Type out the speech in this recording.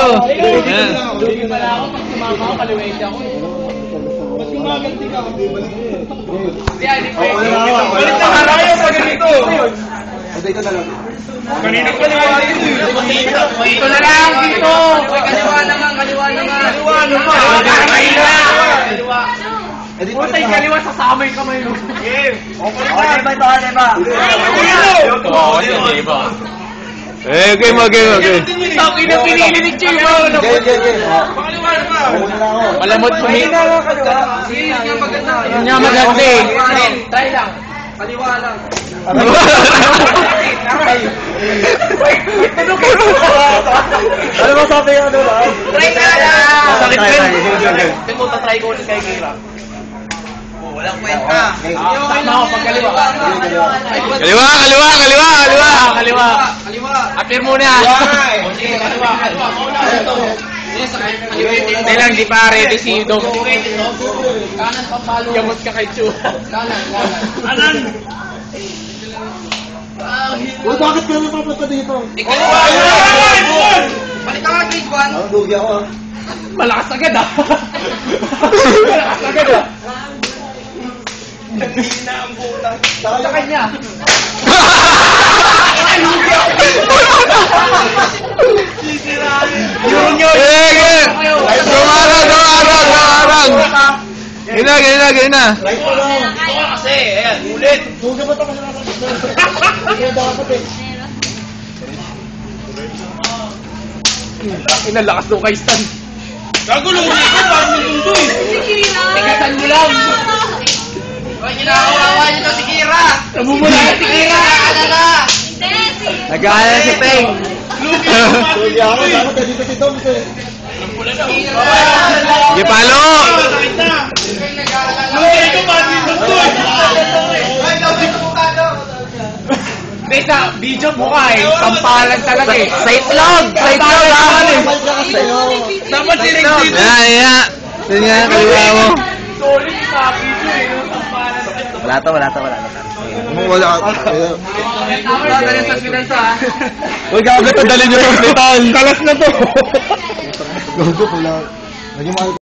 dito. Ayan. Lugi pala ako, pag sumama ako, kaliwete ako. Ba't gumaganti ka? Kaya, hindi pa yun. Balik na harayo sa ganito. Dito na lang. Kanina pa naman dito na lang, dito. Kaliwa naman. Kaliwa naman. Kaliwa. Putay, kaliwa sa samay kamay mo. Game. Okay ba? Game. Sa akin na pinili ni Chico. Pakaliwa naman. Malamot sumita. Yun nga maganda eh. Try lang. Kaliwa lang. Ano ba sabi yung ano lang? Try na lang. Sakit rin. Tingnan mo, tatry ko ulit kay Kira. Walang kwenta. Tama ako pag kaliwa. Kaliwa. Apir muna. Sige, kaliwa. Hindi lang, di pa ready si Dom. Kanan pampalo. Gamot ka kay Chu. Kanan. Bakit ka naman papunta dito? Kaliwa. Balik ka nga, grade 1. Ako, lugi ako ah. Malakas agad ah. Sa kanya. Gumarang. Gina. Right ko lang. Ito kasi, ayan, ulit. Lugi ba ito kasi nasa kaya dapat eh. Inalakas nung kay Stan. Gagulong ulit ko, parang nilunto eh. Tigatan mo lang. Hoy, kinakawawa niyo to si Kira. Namumula na si Kira. Nag-aalala si Peng. Lugi ako, dapat eh dito si Dom eh. Sige, palo. Lugi ko, parang nilunto eh. Hindi, sa video mukha eh. Sampalan talaga eh. Sa itlog lang. Dapat sinigsit. Yan. Yun nga, kaliwa mo. Solid sa video eh. Sampalan talaga. Wala to. Wala. Dadalhin sa sinansa ha. Huwag ka agad dalhin yung hospital. Kalas na to. Gago pala. Naging mahal